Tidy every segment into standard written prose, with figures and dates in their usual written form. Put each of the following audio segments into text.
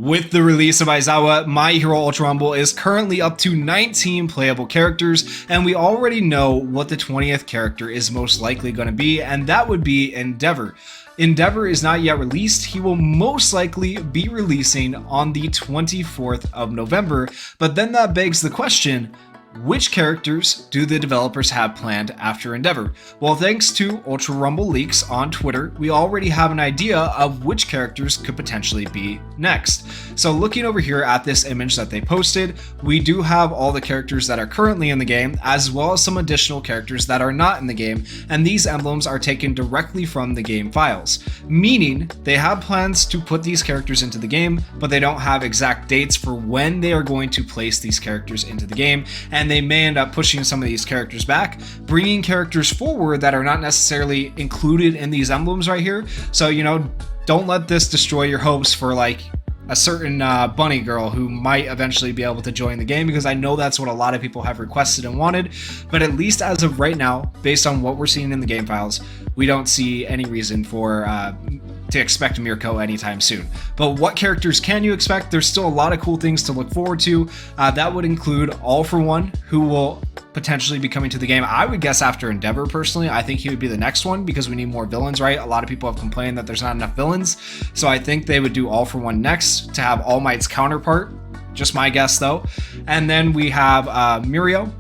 With the release of Aizawa, My Hero Ultra Rumble is currently up to 19 playable characters, and we already know what the 20th character is most likely going to be, and that would be Endeavor. Endeavor is not yet released. He will most likely be releasing on the 24th of November, but then that begs the question, which characters do the developers have planned after Endeavor? Well, thanks to Ultra Rumble leaks on Twitter, we already have an idea of which characters could potentially be next. So looking over here at this image that they posted, we do have all the characters that are currently in the game, as well as some additional characters that are not in the game, and these emblems are taken directly from the game files, meaning they have plans to put these characters into the game, but they don't have exact dates for when they are going to place these characters into the game, and they may end up pushing some of these characters back, bringing characters forward that are not necessarily included in these emblems right here. So, you know, don't let this destroy your hopes for like a certain bunny girl who might eventually be able to join the game, because I know that's what a lot of people have requested and wanted. But at least as of right now, based on what we're seeing in the game files, we don't see any reason for to expect Mirko anytime soon. But what characters can you expect? There's still a lot of cool things to look forward to. That would include All For One, who will potentially be coming to the game. I would guess after Endeavor, personally. I think he would be the next one because we need more villains, right? A lot of people have complained that there's not enough villains. So I think they would do All For One next to have All Might's counterpart. Just my guess though. And then we have Mirko.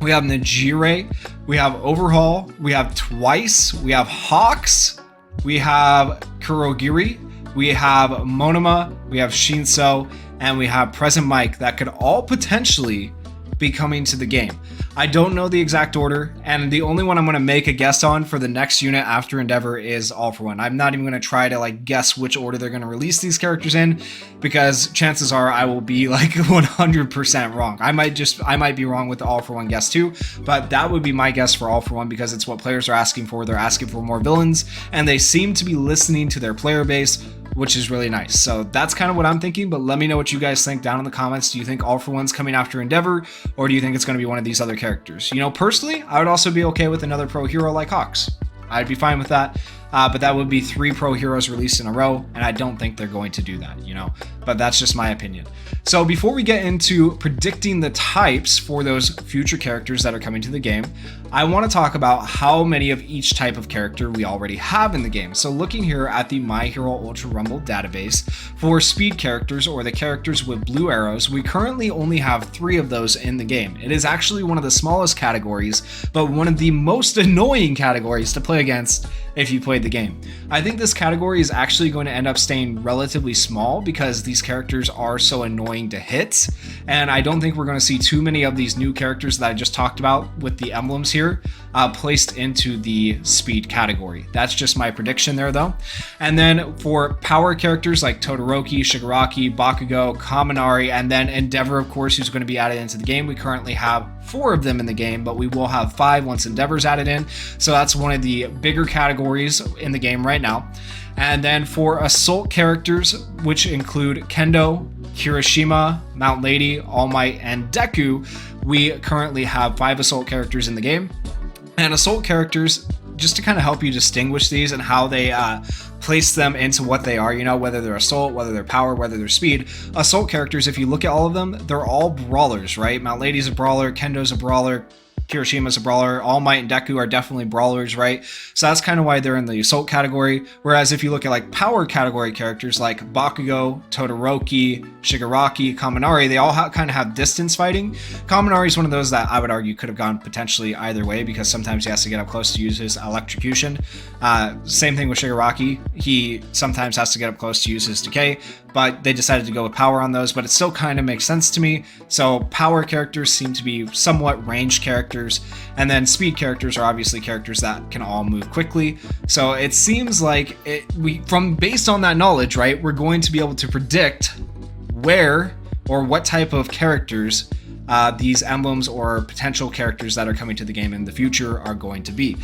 We have Najire. We have Overhaul. We have Twice. We have Hawks. We have Kurogiri, we have Monoma, we have Shinso, and we have Present Mike that could all potentially be coming to the game. I don't know the exact order, and the only one I'm going to make a guess on for the next unit after Endeavor is All For One. I'm not even going to try to like guess which order they're going to release these characters in, because chances are I will be like 100% wrong. I might be wrong with the All For One guess too, but that would be my guess for All For One because it's what players are asking for. They're asking for more villains, and they seem to be listening to their player base, which is really nice. So that's kind of what I'm thinking, but let me know what you guys think down in the comments. Do you think All For One's coming after Endeavor, or do you think it's going to be one of these other characters? You know, personally, I would also be okay with another pro hero like Hawks. I'd be fine with that, but that would be 3 pro heroes released in a row, and I don't think they're going to do that, you know, but that's just my opinion. So before we get into predicting the types for those future characters that are coming to the game, I want to talk about how many of each type of character we already have in the game. So looking here at the My Hero Ultra Rumble database, for speed characters, or the characters with blue arrows, we currently only have 3 of those in the game. It is actually one of the smallest categories, but one of the most annoying categories to play against if you played the game. I think this category is actually going to end up staying relatively small because these characters are so annoying to hit, and I don't think we're going to see too many of these new characters that I just talked about with the emblems here placed into the speed category. That's just my prediction there though. And then for power characters like Todoroki, Shigaraki, Bakugo, Kaminari, and then Endeavor, of course, who's going to be added into the game. We currently have 4 of them in the game, but we will have 5 once Endeavor's added in. So that's one of the bigger categories in the game right now. And then for assault characters, which include Kendo, Kirishima, Mount Lady, All Might, and Deku, we currently have 5 assault characters in the game. And assault characters, just to kind of help you distinguish these and how they place them into what they are, you know, whether they're assault, whether they're power, whether they're speed. Assault characters, if you look at all of them, they're all brawlers, right? Mount Lady's a brawler, Kendo's a brawler, Kirishima's a brawler, All Might and Deku are definitely brawlers, right? So that's kind of why they're in the assault category. Whereas if you look at like power category characters like Bakugo, Todoroki, Shigaraki, Kaminari, they all kind of have distance fighting. Kaminari is one of those that I would argue could have gone potentially either way, because sometimes he has to get up close to use his electrocution. Same thing with Shigaraki. He sometimes has to get up close to use his decay, but they decided to go with power on those, but it still kind of makes sense to me. So power characters seem to be somewhat ranged characters, and then speed characters are obviously characters that can all move quickly. So it seems like based on that knowledge, right, we're going to be able to predict where or what type of characters these emblems or potential characters that are coming to the game in the future are going to be.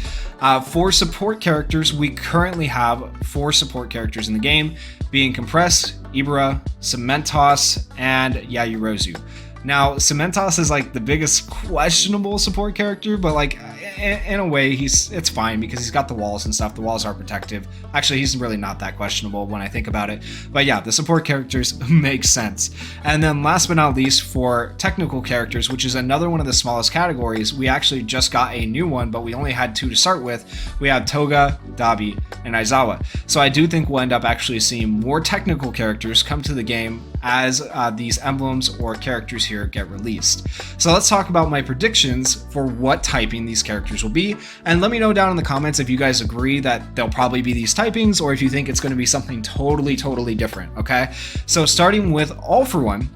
For support characters, we currently have 4 support characters in the game, being Compress, Ibra, Cementos, and Yayurozu. Now, Cementos is like the biggest questionable support character, but like in a way, it's fine because he's got the walls and stuff. The walls are protective. Actually, he's really not that questionable when I think about it. But yeah, the support characters make sense. And then last but not least, for technical characters, which is another one of the smallest categories, we actually just got a new one, but we only had 2 to start with. We have Toga, Dabi, and Aizawa. So I do think we'll end up actually seeing more technical characters come to the game as these emblems or characters here get released. So let's talk about my predictions for what typing these characters will be, and let me know down in the comments if you guys agree that they'll probably be these typings or if you think it's going to be something totally different. Okay, so starting with All For One,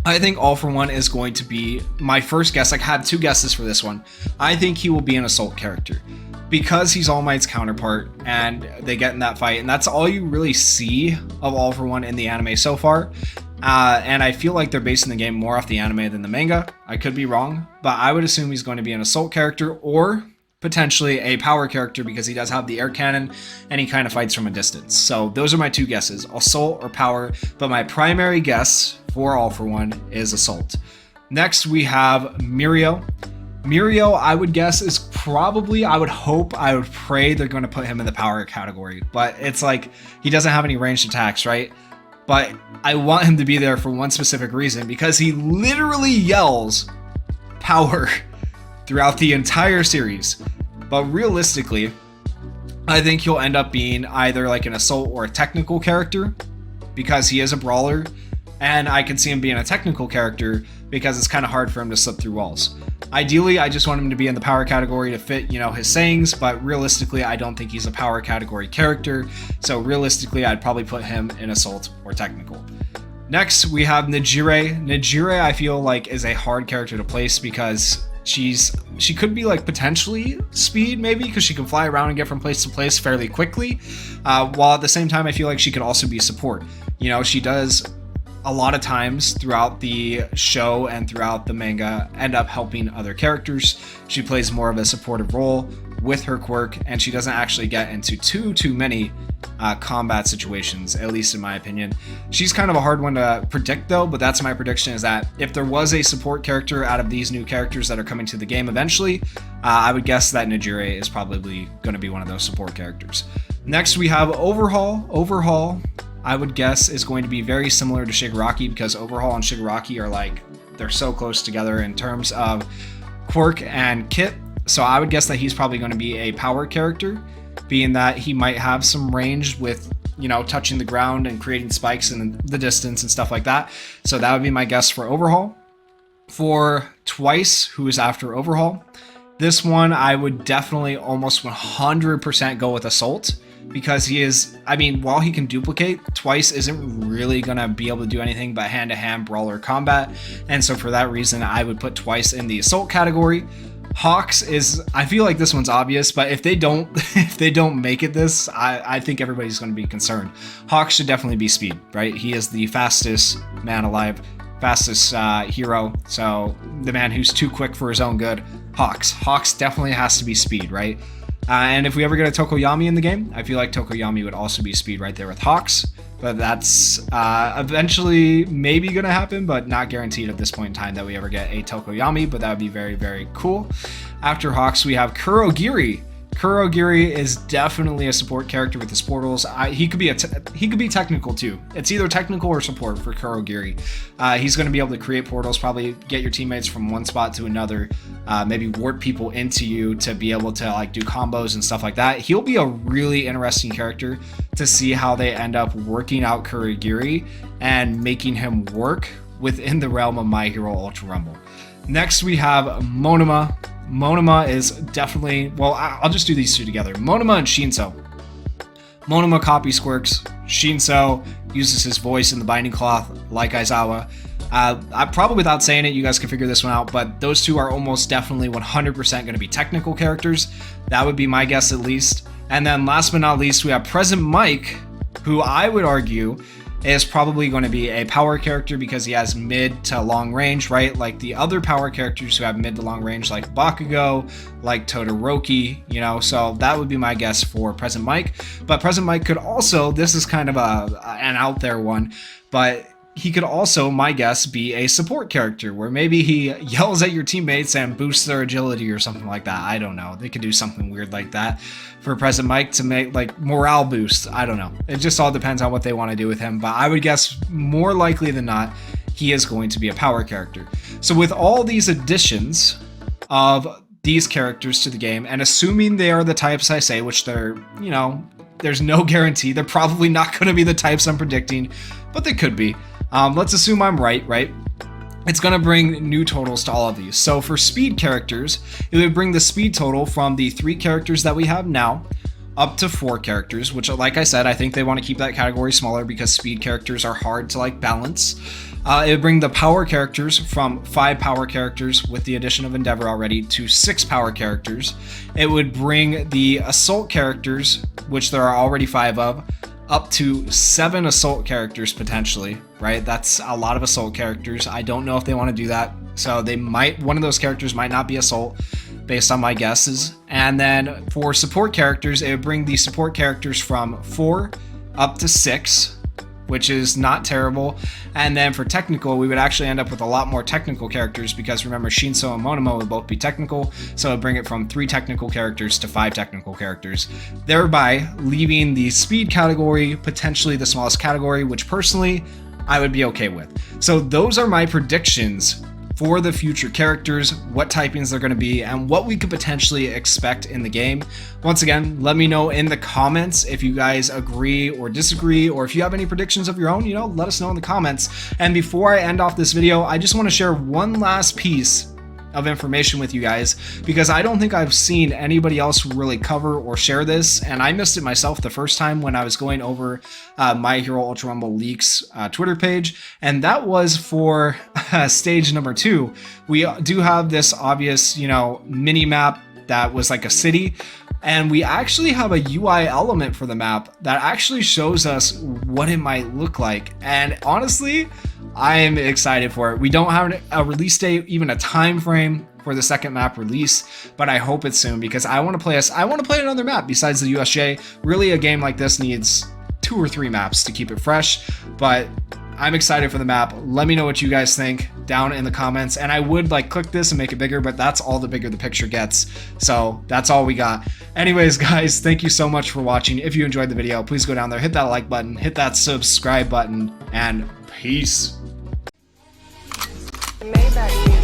I think All For One is going to be my first guess. I had 2 guesses for this one. I think he will be an assault character because he's All Might's counterpart and they get in that fight, and that's all you really see of All For One in the anime so far. And I feel like they're basing the game more off the anime than the manga. I could be wrong, but I would assume he's going to be an assault character or potentially a power character because he does have the air cannon and he kind of fights from a distance. So those are my 2 guesses, assault or power, but my primary guess for All For One is assault. Next we have Mirko. Mirko, I would guess, is probably, I would pray they're going to put him in the power category, but it's like he doesn't have any ranged attacks, right? But I want him to be there for one specific reason, because he literally yells power throughout the entire series. But realistically, I think he'll end up being either like an assault or a technical character because he is a brawler, and I can see him being a technical character because it's kind of hard for him to slip through walls. Ideally, I just want him to be in the power category to fit, his sayings, but realistically, I don't think he's a power category character. So realistically, I'd probably put him in assault or technical. Next, we have Nejire. Nejire, I feel like, is a hard character to place because she could be like potentially speed, maybe, because she can fly around and get from place to place fairly quickly. While at the same time, I feel like she could also be support. She does a lot of times throughout the show and throughout the manga end up helping other characters. She plays more of a supportive role with her quirk, and she doesn't actually get into too many combat situations, at least in my opinion. She's kind of a hard one to predict though, but that's my prediction, is that if there was a support character out of these new characters that are coming to the game eventually, I would guess that Nejire is probably going to be one of those support characters. Next we have Overhaul. Overhaul, I would guess, is going to be very similar to Shigaraki, because Overhaul and Shigaraki are like, they're so close together in terms of quirk and kit. So I would guess that he's probably going to be a power character, being that he might have some range with, touching the ground and creating spikes in the distance and stuff like that. So that would be my guess for Overhaul. For Twice, who is after Overhaul, this one I would definitely almost 100% go with Assault, because he is, while he can duplicate, Twice isn't really going to be able to do anything but hand-to-hand brawler combat. And so for that reason, I would put Twice in the Assault category. Hawks is, I feel like this one's obvious, but if they don't make it this, I think everybody's going to be concerned. Hawks should definitely be speed, right? He is the fastest man alive, fastest hero. So the man who's too quick for his own good, Hawks definitely has to be speed, right? And if we ever get a Tokoyami in the game, I feel like Tokoyami would also be speed right there with Hawks. But that's eventually maybe going to happen, but not guaranteed at this point in time that we ever get a Tokoyami, but that would be very, very cool. After Hawks, we have Kurogiri. Kurogiri is definitely a support character with his portals. He could be technical too. It's either technical or support for Kurogiri. He's going to be able to create portals, probably get your teammates from one spot to another, maybe warp people into you to be able to like do combos and stuff like that. He'll be a really interesting character to see how they end up working out Kurogiri and making him work within the realm of My Hero Ultra Rumble. Next, we have Monoma. Monoma is definitely, well, I'll just do these two together. Monoma and Shinso. Monoma copies quirks. Shinso uses his voice in the binding cloth like Aizawa. I probably, without saying it, you guys can figure this one out, but those two are almost definitely 100% going to be technical characters. That would be my guess at least. And then last but not least, we have Present Mike, who I would argue is probably going to be a power character because he has mid to long range, right? Like the other power characters who have mid to long range, like Bakugo, like Todoroki, so that would be my guess for Present Mike. But Present Mike could also, this is kind of an out there one, but he could also, my guess, be a support character where maybe he yells at your teammates and boosts their agility or something like that. I don't know. They could do something weird like that for Present Mike to make like morale boost. I don't know. It just all depends on what they want to do with him. But I would guess more likely than not, he is going to be a power character. So with all these additions of these characters to the game, and assuming they are the types I say, which they're, you know, there's no guarantee. They're probably not going to be the types I'm predicting, but they could be. Let's assume I'm right? It's going to bring new totals to all of these. So for speed characters, it would bring the speed total from the 3 characters that we have now up to 4 characters, which, like I said, I think they want to keep that category smaller because speed characters are hard to like balance. It would bring the power characters from 5 power characters with the addition of Endeavor already to 6 power characters. It would bring the assault characters, which there are already 5 of, up to 7 assault characters potentially, right? That's a lot of assault characters. I don't know if they want to do that. So they might, one of those characters might not be assault based on my guesses. And then for support characters, it would bring the support characters from 4 up to 6, which is not terrible. And then for technical, we would actually end up with a lot more technical characters because remember, Shinso and Monoma would both be technical, so it would bring it from 3 technical characters to 5 technical characters, thereby leaving the speed category potentially the smallest category, which personally I would be okay with. So those are my predictions for the future characters, what typings they're going to be, and what we could potentially expect in the game. Once again, let me know in the comments if you guys agree or disagree, or if you have any predictions of your own, you know, let us know in the comments. And before I end off this video, I just want to share one last piece of information with you guys, because I don't think I've seen anybody else really cover or share this, and I missed it myself the first time when I was going over My Hero Ultra Rumble Leaks Twitter page, and that was for stage number 2. We do have this obvious, you know, mini map that was like a city, and we actually have a UI element for the map that actually shows us what it might look like. And honestly, I'm excited for it. We don't have a release date, even a time frame for the second map release, but I hope it's soon because I want to play another map besides the USJ. Really, a game like this needs 2 or 3 maps to keep it fresh, but I'm excited for the map. Let me know what you guys think down in the comments, and I would like click this and make it bigger, but that's all the bigger the picture gets. So that's all we got. Anyways, guys, thank you so much for watching. If you enjoyed the video, please go down there, hit that like button, hit that subscribe button, and peace. Maybach.